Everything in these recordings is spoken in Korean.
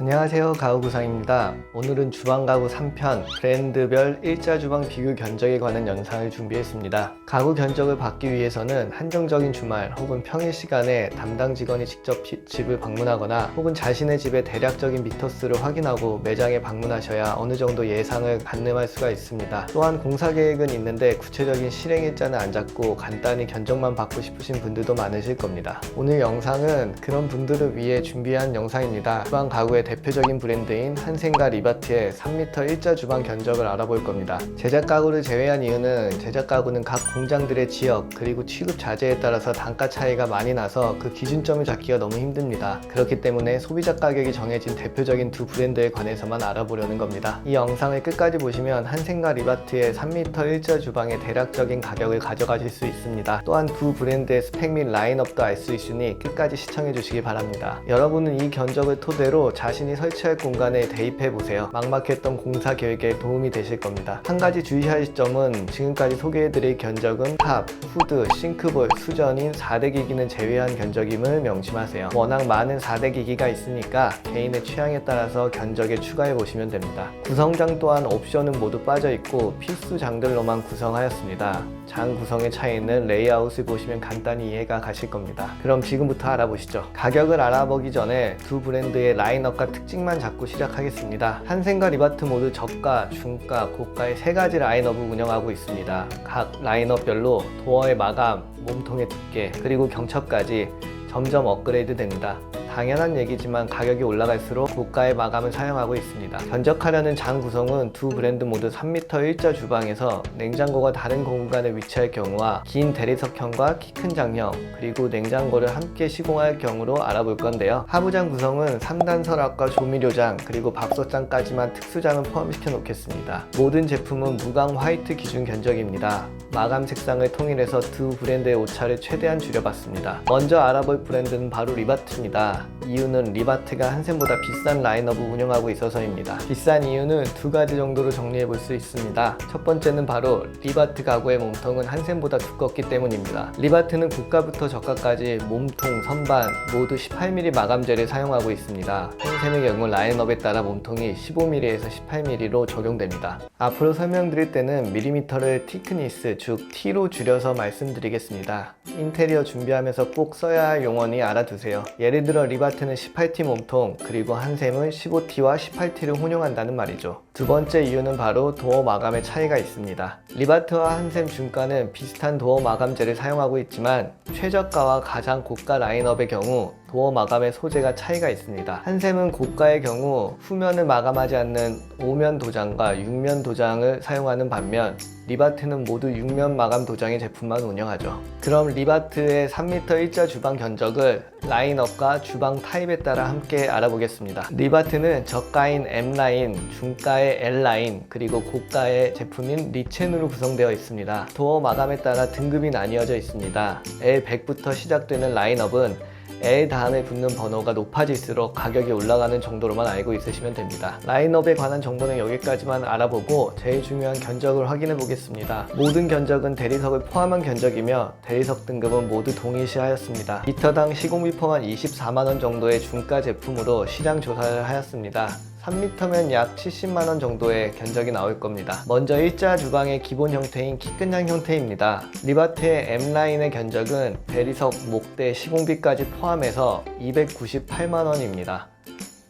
안녕하세요, 가구구상입니다. 오늘은 주방가구 3편 브랜드별 일자 주방 비교 견적에 관한 영상을 준비했습니다. 가구 견적을 받기 위해서는 한정적인 주말 혹은 평일 시간에 담당 직원이 직접 집을 방문하거나 혹은 자신의 집의 대략적인 미터수를 확인하고 매장에 방문하셔야 어느 정도 예상을 가늠할 수가 있습니다. 또한 공사 계획은 있는데 구체적인 실행 일자는 안 잡고 간단히 견적만 받고 싶으신 분들도 많으실 겁니다. 오늘 영상은 그런 분들을 위해 준비한 영상입니다. 주방 가구의 대표적인 브랜드인 한센과 리바트의 3m 일자 주방 견적을 알아볼 겁니다. 제작 가구를 제외한 이유는 제작 가구는 각 공장들의 지역 그리고 취급 자재에 따라서 단가 차이가 많이 나서 그 기준점을 잡기가 너무 힘듭니다. 그렇기 때문에 소비자 가격이 정해진 대표적인 두 브랜드에 관해서만 알아보려는 겁니다. 이 영상을 끝까지 보시면 한센과 리바트의 3m 일자 주방의 대략적인 가격을 가져가실 수 있습니다. 또한 두 브랜드의 스펙 및 라인업도 알 수 있으니 끝까지 시청해 주시기 바랍니다. 여러분은 이 견적을 토대로 자신이 설치할 공간에 대입해 보세요. 막막했던 공사 계획에 도움이 되실 겁니다. 한 가지 주의하실 점은 지금까지 소개해드릴 견적은 탑, 후드, 싱크볼, 수전인 4대 기기는 제외한 견적임을 명심하세요. 워낙 많은 4대 기기가 있으니까 개인의 취향에 따라서 견적에 추가해 보시면 됩니다. 구성장 또한 옵션은 모두 빠져 있고 필수 장들로만 구성하였습니다. 장 구성의 차이는 레이아웃을 보시면 간단히 이해가 가실 겁니다. 그럼 지금부터 알아보시죠. 가격을 알아보기 전에 두 브랜드의 라인업과 특징만 잡고 시작하겠습니다. 한센과 리바트 모두 저가, 중가, 고가의 세 가지 라인업을 운영하고 있습니다. 각 라인업별로 도어의 마감, 몸통의 두께, 그리고 경첩까지 점점 업그레이드 됩니다. 당연한 얘기지만 가격이 올라갈수록 고가의 마감을 사용하고 있습니다. 견적하려는 장 구성은 두 브랜드 모두 3m 일자 주방에서 냉장고가 다른 공간에 위치할 경우와 긴 대리석형과 키 큰 장형, 그리고 냉장고를 함께 시공할 경우로 알아볼 건데요. 하부장 구성은 3단 서랍과 조미료장, 그리고 밥솥장까지만 특수장을 포함시켜 놓겠습니다. 모든 제품은 무광 화이트 기준 견적입니다. 마감 색상을 통일해서 두 브랜드의 오차를 최대한 줄여봤습니다. 먼저 알아볼 브랜드는 바로 리바트입니다. 이유는 리바트가 한센보다 비싼 라인업을 운영하고 있어서입니다. 비싼 이유는 두 가지 정도로 정리해 볼 수 있습니다. 첫 번째는 바로 리바트 가구의 몸통은 한센보다 두껍기 때문입니다. 리바트는 고가부터 저가까지 몸통, 선반 모두 18mm 마감재를 사용하고 있습니다. 한센의 경우 라인업에 따라 몸통이 15mm에서 18mm로 적용됩니다. 앞으로 설명드릴 때는 밀리미터를 티크니스, 즉 T로 줄여서 말씀드리겠습니다. 인테리어 준비하면서 꼭 써야 할 용어니 알아두세요. 예를 들어 리바트는 18T 몸통, 그리고 한셈은 15T와 18T를 혼용한다는 말이죠. 두 번째 이유는 바로 도어 마감의 차이가 있습니다. 리바트와 한셈 중가는 비슷한 도어 마감재를 사용하고 있지만 최저가와 가장 고가 라인업의 경우 도어 마감의 소재가 차이가 있습니다. 한셈은 고가의 경우 후면을 마감하지 않는 5면 도장과 6면 도장을 사용하는 반면 리바트는 모두 6면 마감 도장의 제품만 운영하죠. 그럼 리바트의 3m 일자 주방 견적을 라인업과 주방 타입에 따라 함께 알아보겠습니다. 리바트는 저가인 M라인, 중가의 L라인, 그리고 고가의 제품인 리첸으로 구성되어 있습니다. 도어 마감에 따라 등급이 나뉘어져 있습니다. L100부터 시작되는 라인업은 L 다음에 붙는 번호가 높아질수록 가격이 올라가는 정도로만 알고 있으시면 됩니다. 라인업에 관한 정보는 여기까지만 알아보고 제일 중요한 견적을 확인해 보겠습니다. 모든 견적은 대리석을 포함한 견적이며 대리석 등급은 모두 동일시하였습니다. 미터당 시공비 포함 24만원 정도의 중가 제품으로 시장 조사를 하였습니다. 3m면 약 70만원 정도의 견적이 나올 겁니다. 먼저 일자 주방의 기본 형태인 키큰장 형태입니다. 리바트의 M라인의 견적은 대리석, 목대, 시공비까지 포함해서 298만원입니다.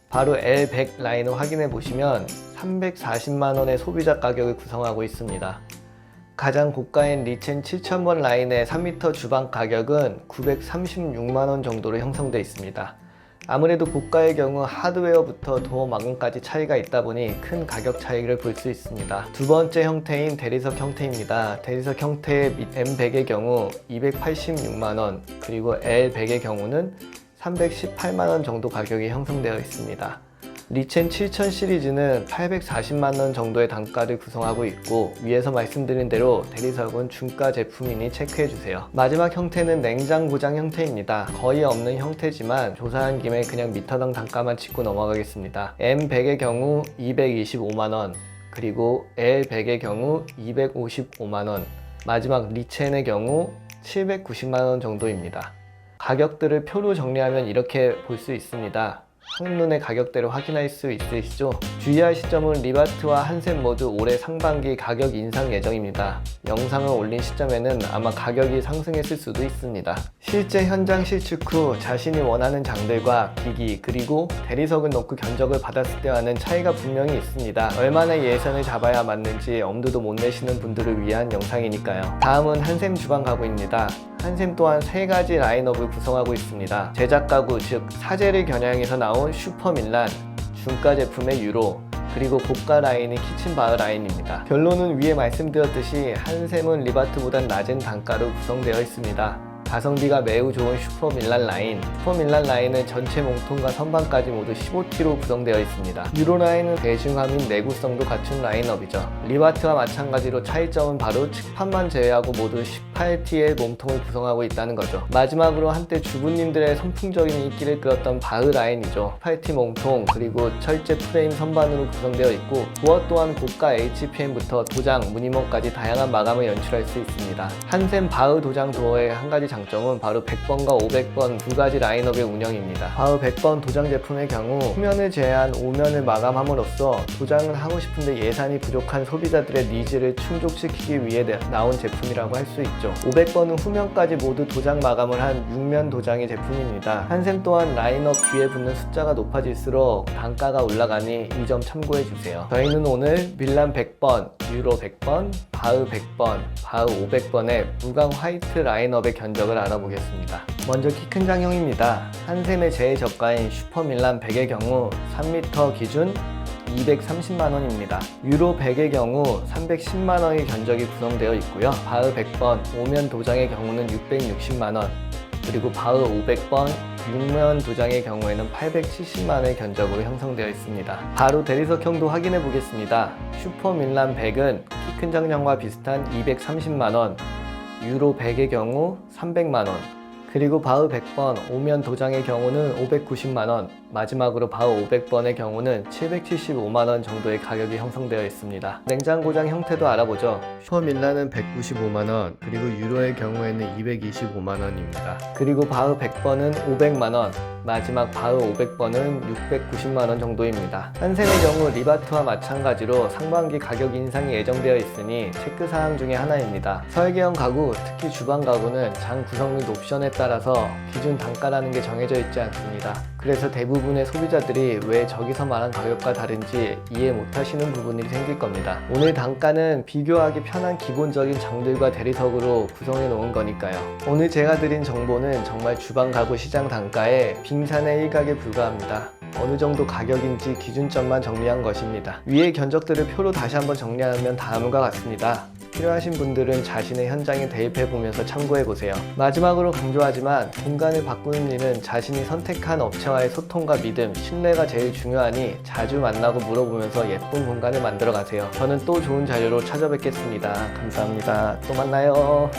바로 L100 라인을 확인해 보시면 340만원의 소비자 가격을 구성하고 있습니다. 가장 고가인 리첸 7000번 라인의 3m 주방 가격은 936만원 정도로 형성되어 있습니다. 아무래도 고가의 경우 하드웨어부터 도어 마감까지 차이가 있다 보니 큰 가격 차이를 볼 수 있습니다. 두 번째 형태인 대리석 형태입니다. 대리석 형태의 M100의 경우 286만원, 그리고 L100의 경우는 318만원 정도 가격이 형성되어 있습니다. 리첸 7000 시리즈는 840만원 정도의 단가를 구성하고 있고 위에서 말씀드린 대로 대리석은 중가 제품이니 체크해주세요. 마지막 형태는 냉장 고장 형태입니다. 거의 없는 형태지만 조사한 김에 그냥 미터당 단가만 짚고 넘어가겠습니다. M100의 경우 225만원, 그리고 L100의 경우 255만원, 마지막 리첸의 경우 790만원 정도입니다. 가격들을 표로 정리하면 이렇게 볼 수 있습니다. 한눈에 가격대를 확인할 수 있으시죠? 주의할 시점은 리바트와 한샘 모두 올해 상반기 가격 인상 예정입니다. 영상을 올린 시점에는 아마 가격이 상승했을 수도 있습니다. 실제 현장 실측 후 자신이 원하는 장들과 기기 그리고 대리석을 놓고 견적을 받았을 때와는 차이가 분명히 있습니다. 얼마나 예산을 잡아야 맞는지 엄두도 못 내시는 분들을 위한 영상이니까요. 다음은 한샘 주방 가구입니다. 한샘 또한 3가지 라인업을 구성하고 있습니다. 제작 가구, 즉 사제를 겨냥해서 나온 슈퍼밀란, 중가 제품의 유로, 그리고 고가 라인인 키친바흐 라인입니다. 결론은 위에 말씀드렸듯이 한샘은 리바트보단 낮은 단가로 구성되어 있습니다. 가성비가 매우 좋은 슈퍼밀란 라인. 슈퍼밀란 라인은 전체 몸통과 선반까지 모두 15T로 구성되어 있습니다. 유로 라인은 대중화 및 내구성도 갖춘 라인업이죠. 리바트와 마찬가지로 차이점은 바로 측판만 제외하고 모두 18T의 몸통을 구성하고 있다는 거죠. 마지막으로 한때 주부님들의 선풍적인 인기를 끌었던 바흐 라인이죠. 18T 몸통 그리고 철제 프레임 선반으로 구성되어 있고 도어 또한 고가 HPM부터 도장, 무늬목까지 다양한 마감을 연출할 수 있습니다. 한샘 바흐 도장 도어의 한 가지 장점은 바로 100번과 500번 두 가지 라인업의 운영입니다. 바흐 100번 도장 제품의 경우 후면을 제외한 5면을 마감함으로써 도장을 하고 싶은데 예산이 부족한 소비자들의 니즈를 충족시키기 위해 나온 제품이라고 할 수 있죠. 500번은 후면까지 모두 도장 마감을 한 6면 도장의 제품입니다. 한샘 또한 라인업 뒤에 붙는 숫자가 높아질수록 단가가 올라가니 이 점 참고해주세요. 저희는 오늘 밀란 100번, 유로 100번, 바흐 100번, 바흐 500번의 무광 화이트 라인업의 견적을 알아보겠습니다. 먼저 키 큰 장형입니다. 한샘의 제일 저가인 슈퍼밀란 100의 경우 3m 기준 230만원입니다. 유로 100의 경우 310만원의 견적이 구성되어 있고요. 바흐 100번 5면 도장의 경우는 660만원, 그리고 바흐 500번 6면 도장의 경우에는 870만원의 견적으로 형성되어 있습니다. 바로 대리석형도 확인해 보겠습니다. 슈퍼밀란 100은 키 큰 장형과 비슷한 230만원, 유로 100의 경우 300만원, 그리고 바흐 100번 5면 도장의 경우는 590만원, 마지막으로 바흐 500번의 경우는 775만원 정도의 가격이 형성되어 있습니다. 냉장고장 형태도 알아보죠. 슈퍼밀란은 195만원, 그리고 유로의 경우에는 225만원입니다. 그리고 바흐 100번은 500만원, 마지막 바흐 500번은 690만원 정도입니다. 한샘의 경우 리바트와 마찬가지로 상반기 가격 인상이 예정되어 있으니 체크사항 중에 하나입니다. 설계형 가구, 특히 주방 가구는 장 구성 및 옵션에 따라서 기준 단가라는 게 정해져 있지 않습니다. 그래서 대부분의 소비자들이 왜 저기서 말한 가격과 다른지 이해 못하시는 부분이 생길 겁니다. 오늘 단가는 비교하기 편한 기본적인 장들과 대리석으로 구성해 놓은 거니까요. 오늘 제가 드린 정보는 정말 주방 가구 시장 단가의 빙산의 일각에 불과합니다. 어느 정도 가격인지 기준점만 정리한 것입니다. 위의 견적들을 표로 다시 한번 정리하면 다음과 같습니다. 필요하신 분들은 자신의 현장에 대입해보면서 참고해보세요. 마지막으로 강조하지만 공간을 바꾸는 일은 자신이 선택한 업체와의 소통과 믿음, 신뢰가 제일 중요하니 자주 만나고 물어보면서 예쁜 공간을 만들어 가세요. 저는 또 좋은 자료로 찾아뵙겠습니다. 감사합니다. 또 만나요.